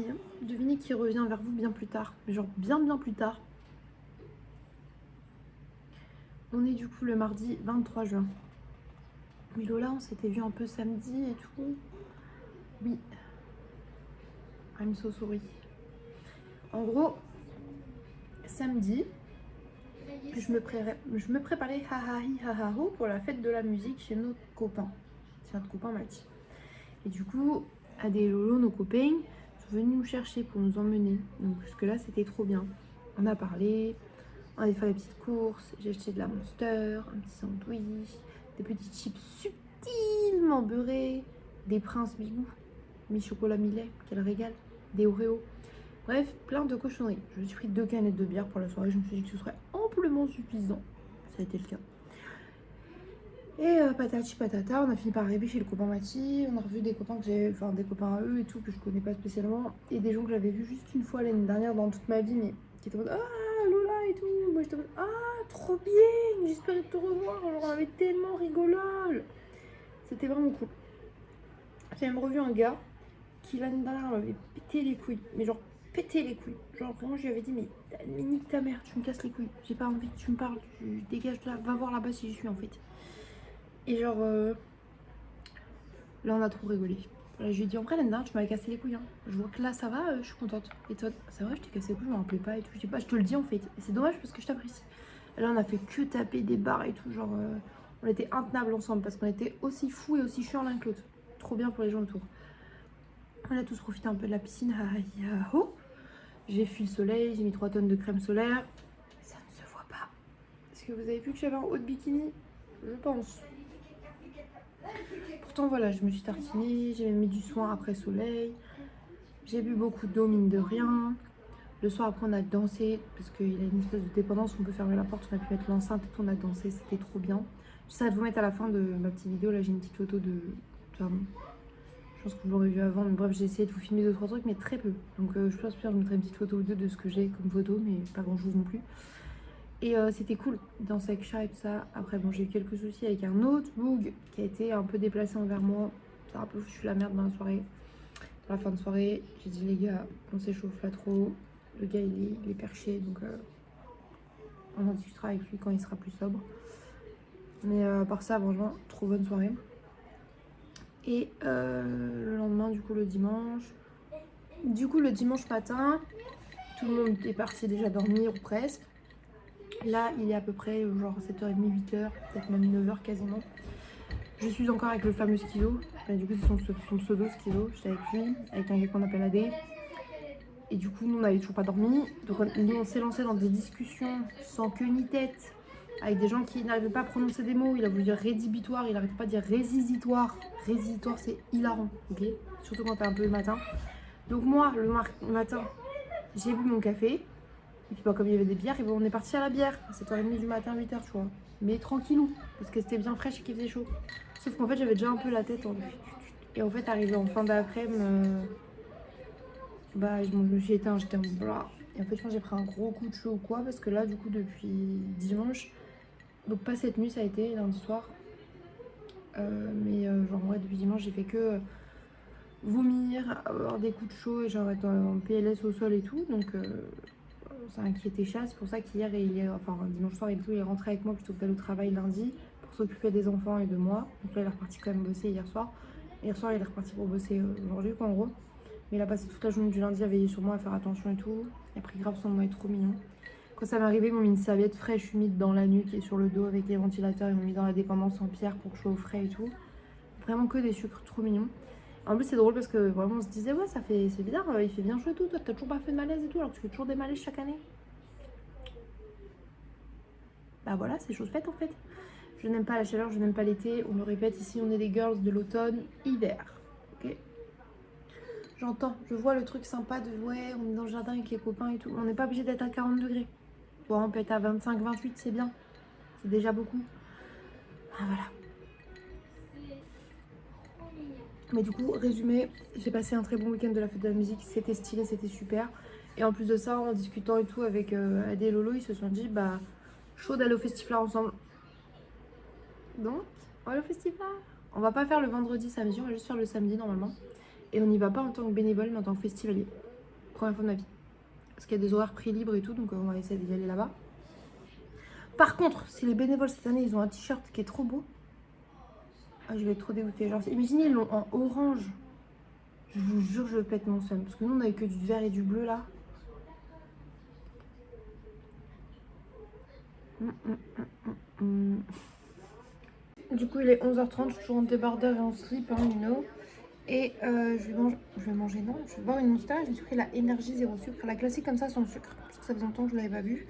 est. Devinez qui revient vers vous bien plus tard. Mais genre bien plus tard. On est du coup le mardi 23 juin. Mais Lola, on s'était vu un peu samedi et tout. Oui. I'm so sorry. En gros, samedi, je me préparais ha-ha-hi pour la fête de la musique chez notre copain. C'est notre copain Mathis. Et du coup, Adé Lolo, nos copains, sont venus nous chercher pour nous emmener. Donc jusque là, c'était trop bien. On a parlé, on a fait des petites courses, j'ai acheté de la Monster, un petit sandwich, des petits chips subtilement beurrés, des Prince Bigou, mi-chocolat mi-lait, quel régal, des Oreos. Bref, plein de cochonneries. Je me suis pris 2 canettes de bière pour la soirée, je me suis dit que ce serait amplement suffisant. Ça a été le cas. Et patati patata, on a fini par arriver chez le copain Mathis, on a revu des copains que j'ai, enfin des copains à eux et tout, que je connais pas spécialement, et des gens que j'avais vus juste une fois l'année dernière dans toute ma vie, mais qui étaient en mode ah Lola et tout, moi j'étais en mode ah trop bien, j'espérais te revoir, genre on avait tellement rigolol. C'était vraiment cool. J'ai même revu un gars qui l'année dernière m'avait pété les couilles, mais genre pété les couilles, genre vraiment je lui avais dit mais nique ta mère, tu me casses les couilles, j'ai pas envie que tu me parles, tu dégages de là, va voir là-bas si j'y suis en fait. Et genre, là on a trop rigolé. Là, je lui ai dit en vrai l'année dernière tu m'avais cassé les couilles. Hein. Je vois que là ça va, je suis contente. Et toi, c'est vrai, je t'ai cassé les couilles, je m'en rappelais pas et tout. Je dis pas, je te le dis en fait. Et c'est dommage parce que je t'apprécie. Et là on a fait que taper des barres et tout. Genre, on était intenables ensemble parce qu'on était aussi fous et aussi chiants l'un que l'autre. Trop bien pour les gens autour. On a tous profité un peu de la piscine. J'ai fui le soleil, j'ai mis 3 tonnes de crème solaire. Ça ne se voit pas. Est-ce que vous avez vu que j'avais un haut de bikini? Je pense. Pourtant voilà, je me suis tartinée, j'ai mis du soin après soleil, j'ai bu beaucoup d'eau mine de rien. Le soir après on a dansé, parce qu'il a une espèce de dépendance, on peut fermer la porte, on a pu mettre l'enceinte et tout, on a dansé, c'était trop bien. J'essaierai de vous mettre à la fin de ma petite vidéo, là j'ai une petite photo de... Enfin, je pense que vous l'aurez vu avant, mais bref j'ai essayé de vous filmer 2-3 trucs, mais très peu. Donc je pense que je vous mettrai une petite photo ou deux de ce que j'ai comme photo, mais pas grand chose non plus. Et c'était cool, danser avec chat et tout ça. Après, bon, j'ai eu quelques soucis avec un autre boug qui a été un peu déplacé envers moi. Ça a un peu foutu la merde dans la soirée. Dans la fin de soirée, j'ai dit les gars, on s'échauffe là trop. Le gars, il est perché, donc on en discutera avec lui quand il sera plus sobre. Mais à part ça, franchement, trop bonne soirée. Et le lendemain, du coup, le dimanche. Du coup, le dimanche matin, tout le monde est parti déjà dormir ou presque. Là, il est à peu près genre 7h30, 8h, peut-être même 9h quasiment. Je suis encore avec le fameux Schizo. Du coup, c'est son pseudo Schizo. J'étais avec lui, avec un gars qu'on appelle AD. Et du coup, nous, on n'avait toujours pas dormi. Donc, on s'est lancé dans des discussions sans queue ni tête avec des gens qui n'arrivaient pas à prononcer des mots. Il a voulu dire rédhibitoire, il n'arrêtait pas de dire résizitoire. Résizitoire, c'est hilarant, ok? Surtout quand t'es un peu le matin. Donc, moi, le matin, j'ai bu mon café. Et puis bah, comme il y avait des bières, et bon, on est parti à la bière à 7h30 du matin, 8h tu vois. Mais tranquillou, parce que c'était bien fraîche et qu'il faisait chaud. Sauf qu'en fait j'avais déjà un peu la tête en... Et en fait arrivé en fin d'après-midi, bah je me suis éteint, j'étais en bras. Et en fait je pense que j'ai pris un gros coup de chaud ou quoi, parce que là du coup depuis dimanche, donc pas cette nuit ça a été, lundi soir. Mais genre ouais depuis dimanche j'ai fait que vomir, avoir des coups de chaud et genre être en PLS au sol et tout. Donc ça inquiétait chat, c'est pour ça qu'hier, enfin dimanche soir et tout, il est rentré avec moi plutôt que d'aller au travail lundi pour s'occuper des enfants et de moi. Donc là, il est reparti quand même bosser hier soir. Hier soir, il est reparti pour bosser aujourd'hui, quoi, en gros. Mais il a passé toute la journée du lundi à veiller sur moi, à faire attention et tout. Il a pris grave soin de moi, il est trop mignon. Quand ça m'est arrivé, ils m'ont mis une serviette fraîche, humide dans la nuque et sur le dos avec les ventilateurs. Ils m'ont mis dans la dépendance en pierre pour que je sois au frais et tout. Vraiment que des sucres, trop mignons. En plus, c'est drôle parce que vraiment, on se disait, ouais, c'est bizarre, il fait bien chaud et tout. Toi, t'as toujours pas fait de malaise et tout, alors que tu fais toujours des malaises chaque année. Bah voilà, c'est chose faite en fait. Je n'aime pas la chaleur, je n'aime pas l'été. On le répète, ici, on est les girls de l'automne, hiver. Ok. J'entends, je vois le truc sympa de, ouais, on est dans le jardin avec les copains et tout. On n'est pas obligé d'être à 40 degrés. Bon, on peut être à 25, 28, c'est bien. C'est déjà beaucoup. Ah, voilà. Mais du coup, résumé, j'ai passé un très bon week-end de la fête de la musique, c'était stylé, c'était super. Et en plus de ça, en discutant et tout avec Adé et Lolo, ils se sont dit, bah, chaud d'aller au festival ensemble. Donc, on va aller au festival. On va pas faire le vendredi, samedi, on va juste faire le samedi normalement. Et on n'y va pas en tant que bénévole, mais en tant que festivalier. Première fois de ma vie. Parce qu'il y a des horaires prix libre et tout, donc on va essayer d'y aller là-bas. Par contre, si les bénévoles cette année, ils ont un t-shirt qui est trop beau, ah, je vais être trop dégoûtée. Genre, imaginez, ils l'ont en orange. Je vous jure, je pète mon seum. Parce que nous, on avait que du vert et du bleu là. Du coup, il est 11h30, je suis toujours en débardeur et en slip, hein, you know. Et je vais manger, non, je vais boire une Monster. J'ai pris la énergie zéro sucre, la classique comme ça sans sucre. Parce que ça faisait longtemps que je ne l'avais pas bu.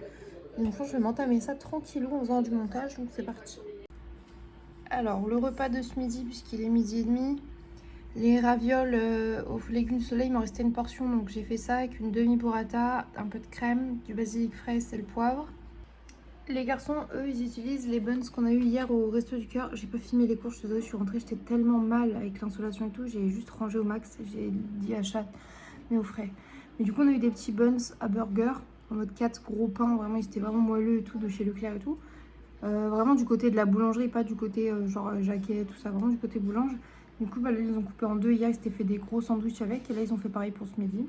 Et donc, je vais m'entamer ça tranquillou en faisant du montage. Donc, c'est parti. Alors, le repas de ce midi, puisqu'il est midi et demi. Les ravioles aux légumes du soleil, il m'en restait une portion. Donc, j'ai fait ça avec une demi-burrata, un peu de crème, du basilic frais et le poivre. Les garçons, eux, ils utilisent les buns qu'on a eu hier au Resto du Cœur. J'ai pas filmé les cours, je suis désolée, je suis rentrée, j'étais tellement mal avec l'insolation et tout. J'ai juste rangé au max, j'ai dit à chat, mais au frais. Mais du coup, on a eu des petits buns à burger, en mode 4 gros pains, vraiment, ils étaient vraiment moelleux et tout, de chez Leclerc et tout. Vraiment du côté de la boulangerie, pas du côté genre Jacquet, tout ça, vraiment du côté boulange. Du coup, bah, là, ils ont coupé en deux. Hier, ils s'étaient fait des gros sandwichs avec, et là, ils ont fait pareil pour ce midi.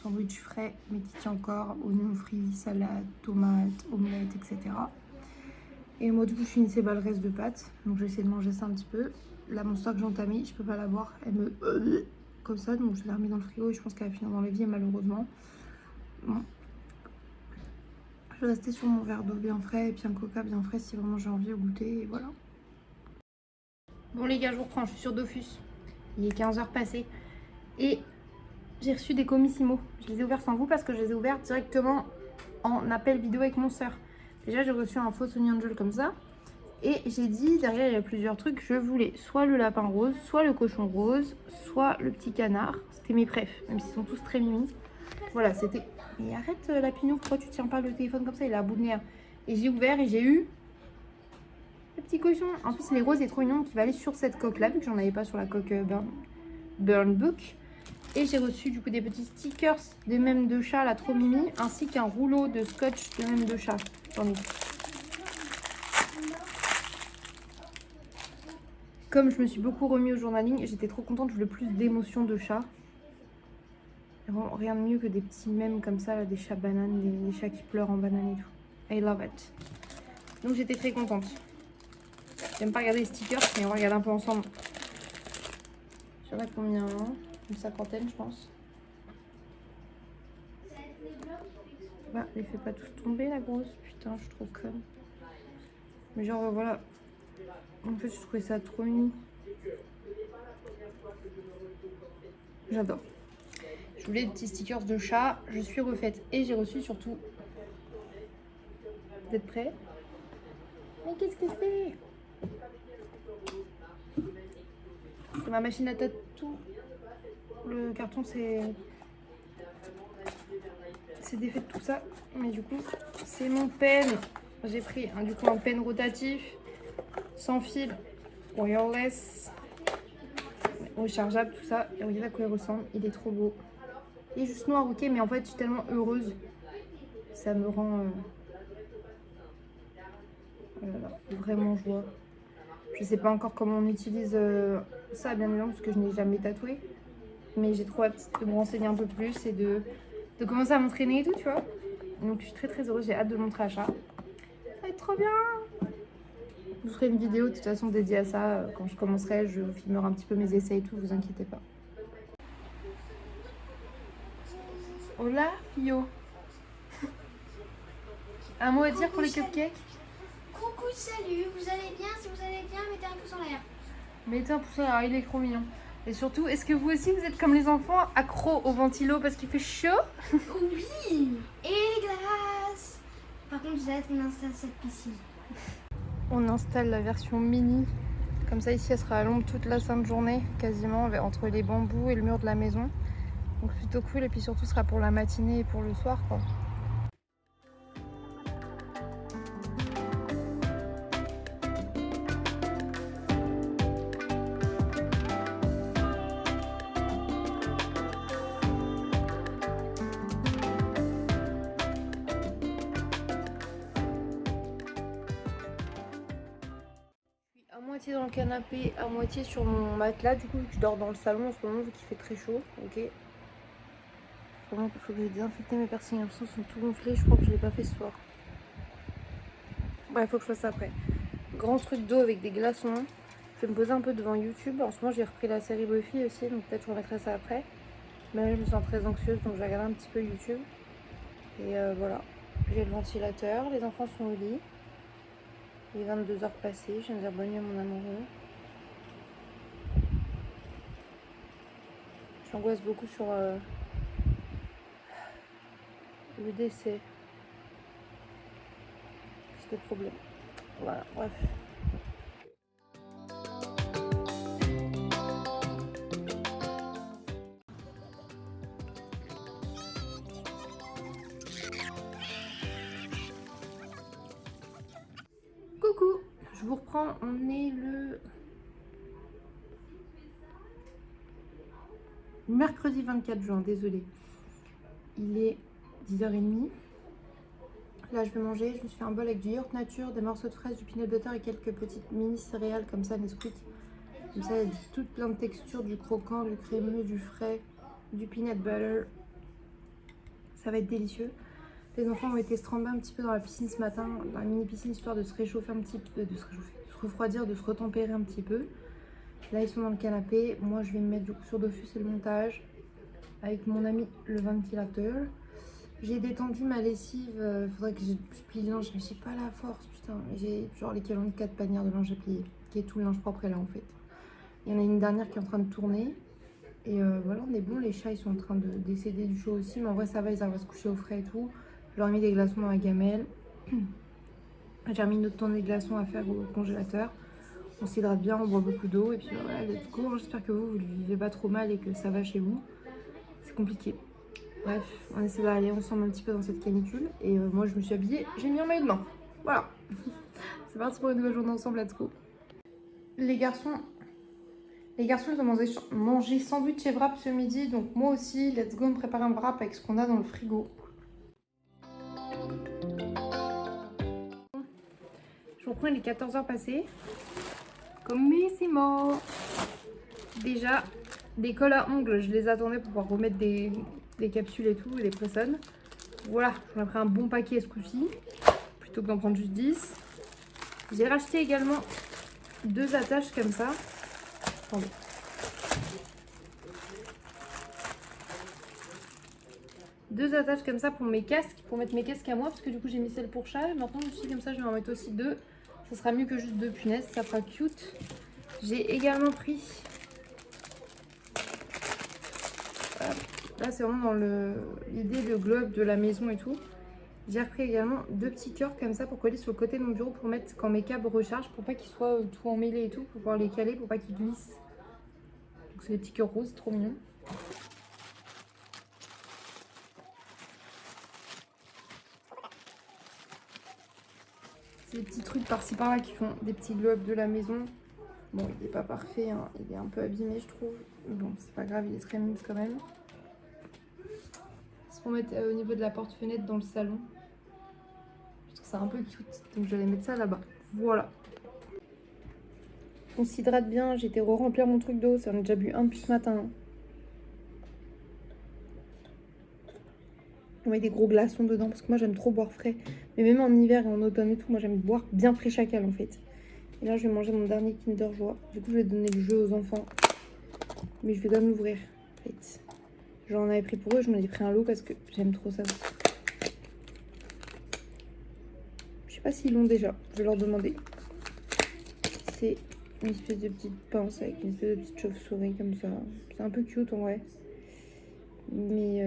Sandwich frais, mais qui tient encore, oignons frits, salade, tomates, omelette, etc. Et moi, du coup, je finissais le reste de pâtes. Donc, j'ai essayé de manger ça un petit peu. La Monster que j'ai entamée, je peux pas la boire. Elle me... comme ça, donc je l'ai remis dans le frigo et je pense qu'elle va finir dans l'évier, malheureusement. Bon. Je vais rester sur mon verre d'eau bien frais et puis un coca bien frais si vraiment j'ai envie de goûter. Et voilà. Bon, les gars, je vous reprends. Je suis sur Dofus. Il est 15h passé. Et j'ai reçu des Comissimo. Je les ai ouverts sans vous parce que je les ai ouverts directement en appel vidéo avec mon soeur. Déjà, j'ai reçu un faux Sony Angel comme ça. Et j'ai dit, derrière, il y a plusieurs trucs. Je voulais soit le lapin rose, soit le cochon rose, soit le petit canard. C'était mes préfs, même s'ils sont tous très mimi. Voilà, c'était... Mais arrête, Lapinou, pourquoi tu tiens pas le téléphone comme ça? Il est à bout de nerfs. Et j'ai ouvert et j'ai eu le petit cochon. En plus, les roses est trop mignon qui va aller sur cette coque-là, vu que j'en avais pas sur la coque Burn Book. Et j'ai reçu du coup des petits stickers des mèmes de chat, là, trop mimi, ainsi qu'un rouleau de scotch de mèmes de chat. Attendez. Comme je me suis beaucoup remis au journaling, j'étais trop contente, je voulais plus d'émotions de chat. Bon, rien de mieux que des petits mèmes comme ça, là, des chats bananes, des chats qui pleurent en banane et tout. I love it. Donc j'étais très contente. J'aime pas regarder les stickers, mais on va regarder un peu ensemble. J'en ai combien? Une cinquantaine, je pense. Bah, les fais pas tous tomber, la grosse. Putain, je suis trop conne. Mais genre, voilà. En fait, je trouvais ça trop mignon. J'adore. Je voulais des petits stickers de chat. Je suis refaite. Et j'ai reçu surtout... Vous êtes prêts? Mais qu'est-ce que c'est? C'est ma machine à tatou. Le carton, c'est défait de tout ça. Mais du coup, c'est mon pen. J'ai pris du coup un pen rotatif, sans fil, wireless, rechargeable, tout ça. Et regardez à quoi il ressemble. Il est trop beau. Il est juste noir, ok, mais en fait, je suis tellement heureuse. Ça me rend vraiment joie. Je sais pas encore comment on utilise ça, bien évidemment, parce que je n'ai jamais tatoué. Mais j'ai trop hâte de me renseigner un peu plus et de commencer à m'entraîner et tout, tu vois. Donc je suis très très heureuse, j'ai hâte de le montrer à chat. Ça va être trop bien. Je vous ferai une vidéo de toute façon dédiée à ça. Quand je commencerai, je filmerai un petit peu mes essais et tout, vous inquiétez pas. Hola, Fio. Un mot à dire pour les cupcakes? Coucou, salut, vous allez bien? Si vous allez bien, mettez un pouce en l'air. Mettez un pouce en l'air, il est trop mignon. Et surtout, est-ce que vous aussi vous êtes comme les enfants, accros au ventilo parce qu'il fait chaud? Oui. Et les glaces. Par contre, j'ai hâte qu'on installe cette piscine. On installe la version mini. Comme ça, ici, elle sera à l'ombre toute la sainte journée, quasiment, entre les bambous et le mur de la maison. Donc plutôt cool. Et puis surtout, ce sera pour la matinée et pour le soir, quoi. À moitié dans le canapé, à moitié sur mon matelas. Du coup, je dors dans le salon en ce moment vu qu'il fait très chaud. Ok. Vraiment qu'il faut que j'ai désinfecté mes persillons. Ils sont tout gonflés. Je crois que je l'ai pas fait ce soir. Bref, il faut que je fasse ça après. Grand truc d'eau avec des glaçons. Je vais me poser un peu devant YouTube. En ce moment, j'ai repris la série Buffy aussi, donc peut-être je remettrai ça après. Mais là, je me sens très anxieuse, donc je vais regarder un petit peu YouTube. Et voilà. J'ai le ventilateur. Les enfants sont au lit. Il est 22h passées. Je viens de dire bonne nuit à mon amoureux. J'angoisse beaucoup sur le décès. C'est des problèmes. Voilà, bref. Coucou, je vous reprends, on est le mercredi 24 juin, désolé. Il est 10h30. Là je vais manger, je me suis fait un bol avec du yaourt nature, des morceaux de fraises, du peanut butter et quelques petites mini céréales comme ça, Nesquik. Comme ça il y a toutes plein de textures, du croquant, du crémeux, du frais, du peanut butter. Ça va être délicieux. Les enfants ont été se tremper un petit peu dans la piscine ce matin, dans la mini piscine, histoire de se réchauffer un petit peu, de se refroidir, de se retempérer un petit peu. Là ils sont dans le canapé, moi je vais me mettre du coup sur Dofus et le montage avec mon ami le ventilateur. J'ai détendu ma lessive, faudrait que je plie le linge, mais j'ai pas la force, putain. J'ai genre l'équivalent de 4 panières de linge à plier, qui est tout le linge propre est là en fait. Il y en a une dernière qui est en train de tourner. Et voilà, on est bon, les chats ils sont en train de décéder du chaud aussi, mais en vrai ça va, ils arrivent à se coucher au frais et tout. Je leur ai mis des glaçons dans la gamelle. J'ai remis une autre tournée de glaçons à faire au congélateur. On s'hydrate bien, on boit beaucoup d'eau et puis voilà, let's go. J'espère que vous le vivez pas trop mal et que ça va chez vous. C'est compliqué. Bref, on essaie d'aller ensemble un petit peu dans cette canicule. Et moi je me suis habillée, j'ai mis un maillot de bain. Voilà. C'est parti pour une nouvelle journée ensemble, let's go. Les garçons ils ont mangé sandwich et wrap ce midi. Donc moi aussi, let's go me préparer un wrap avec ce qu'on a dans le frigo. Je reprends les 14h passées. Comissimo. Déjà, des colles à ongles, je les attendais pour pouvoir remettre des capsules et tout, et des pressons. Voilà, j'en ai pris un bon paquet ce coup-ci, plutôt que d'en prendre juste 10. J'ai racheté également 2 attaches comme ça. Attendez. Deux attaches comme ça pour mes casques, pour mettre mes casques à moi, parce que du coup j'ai mis celle pour chat. Maintenant je suis comme ça, je vais en mettre aussi 2. Ça sera mieux que juste 2 punaises, ça fera cute. J'ai également pris... Là c'est vraiment dans l'idée de globe de la maison et tout. J'ai repris également 2 petits cœurs comme ça pour coller sur le côté de mon bureau pour mettre quand mes câbles rechargent, pour pas qu'ils soient tout emmêlés et tout, pour pouvoir les caler, pour pas qu'ils glissent. Donc c'est des petits cœurs roses, trop mignons. C'est des petits trucs par-ci par-là qui font des petits globes de la maison. Bon, il n'est pas parfait, hein. Il est un peu abîmé, je trouve. Bon, c'est pas grave, il est très mince quand même. C'est pour mettre au niveau de la porte-fenêtre dans le salon. Je trouve ça un peu cute, donc je vais mettre ça là-bas. Voilà. On s'hydrate bien, j'ai été re-remplir mon truc d'eau. Ça en a déjà bu un depuis ce matin. On met des gros glaçons dedans parce que moi j'aime trop boire frais. Mais même en hiver et en automne et tout, moi j'aime boire bien frais chacal en fait. Et là je vais manger mon dernier Kinder Joie. Du coup je vais donner le jeu aux enfants. Mais je vais quand même l'ouvrir en fait. J'en avais pris pour eux, je m'en ai pris un lot parce que j'aime trop ça. Je sais pas s'ils l'ont déjà, je vais leur demander. C'est une espèce de petite pince avec une espèce de petite chauve-souris comme ça. C'est un peu cute en vrai. Mais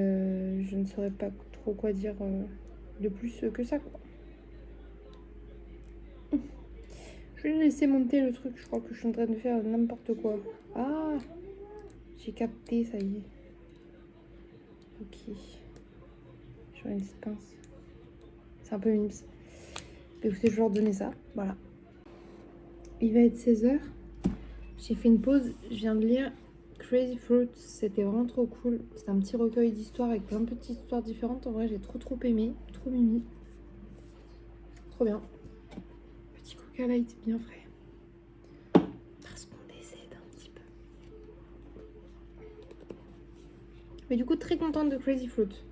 je ne saurais pas trop quoi dire de plus que ça quoi. Je vais laisser monter le truc, je crois que je suis en train de faire n'importe quoi. Ah, j'ai capté, ça y est. Ok. J'aurais une petite pince. C'est un peu mimes. Écoutez, je vais leur donner ça, voilà. Il va être 16h. J'ai fait une pause, je viens de lire Crazy Fruits, c'était vraiment trop cool. C'est un petit recueil d'histoires avec plein de petites histoires différentes. En vrai, j'ai trop aimé, trop mimi. Trop bien. Petit Coca Light bien frais. Parce qu'on décède un petit peu. Mais du coup, très contente de Crazy Fruit.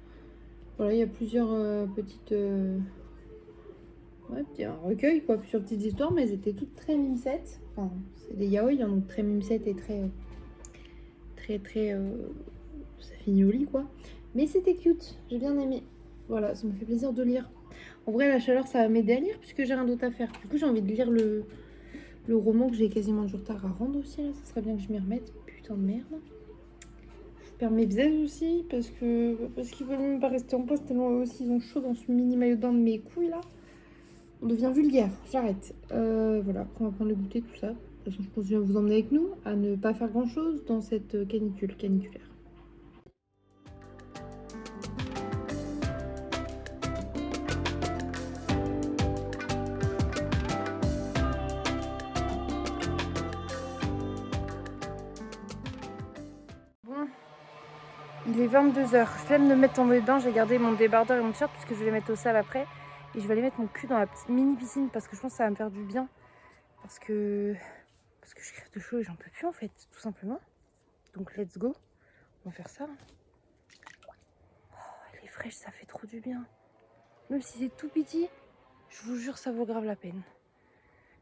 Voilà, il y a plusieurs petites... Ouais, un recueil, quoi, plusieurs petites histoires, mais elles étaient toutes très mimsettes. Enfin, c'est des yaoi, hein, donc très mimsettes et très... ça finit au lit, quoi. Mais c'était cute, j'ai bien aimé. Voilà, ça me fait plaisir de lire. En vrai, la chaleur, ça va m'aider à lire, puisque j'ai rien d'autre à faire. Du coup, j'ai envie de lire le roman que j'ai quasiment du retard à rendre aussi, là. Ça serait bien que je m'y remette. Putain de merde. Je perds mes bzaises aussi, parce qu'ils veulent même pas rester en place, tellement eux aussi, ils ont chaud dans ce mini maillot de bain de mes couilles, là. On devient vulgaire, j'arrête. Voilà, après on va prendre le goûter, tout ça. De toute façon, je pense que je vais vous emmener avec nous à ne pas faire grand chose dans cette caniculaire. Bon, il est 22h. Flemme de mettre en maillot de bain, j'ai gardé mon débardeur et mon t-shirt puisque je vais les mettre au sale après. Et je vais aller mettre mon cul dans la petite mini piscine parce que je pense que ça va me faire du bien. Parce que je crève de chaud et j'en peux plus en fait, tout simplement. Donc let's go, on va faire ça. Oh, elle est fraîche, ça fait trop du bien. Même si c'est tout petit, je vous jure, ça vaut grave la peine.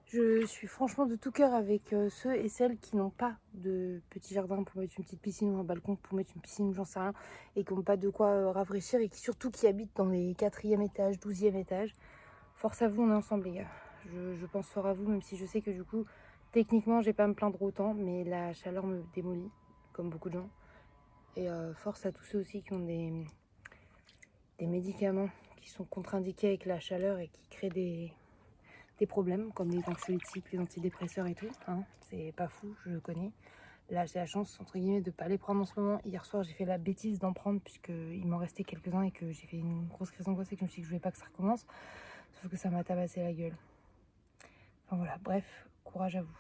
Je suis franchement de tout cœur avec ceux et celles qui n'ont pas de petit jardin pour mettre une petite piscine ou un balcon pour mettre une piscine, j'en sais rien, et qui n'ont pas de quoi rafraîchir et qui surtout qui habitent dans les 4e étages, 12e étages. Force à vous, on est ensemble les gars. Je pense fort à vous, même si je sais que du coup, techniquement, j'ai pas à me plaindre autant, mais la chaleur me démolit, comme beaucoup de gens. Et force à tous ceux aussi qui ont des médicaments qui sont contre-indiqués avec la chaleur et qui créent des problèmes comme les anxiolytiques, les antidépresseurs et tout. Hein. C'est pas fou, je le connais. Là, j'ai la chance, entre guillemets, de pas les prendre en ce moment. Hier soir, j'ai fait la bêtise d'en prendre puisqu'il m'en restait quelques-uns et que j'ai fait une grosse crise d'angoisse et que je me suis dit que je voulais pas que ça recommence. Sauf que ça m'a tabassé la gueule. Enfin voilà, bref, courage à vous.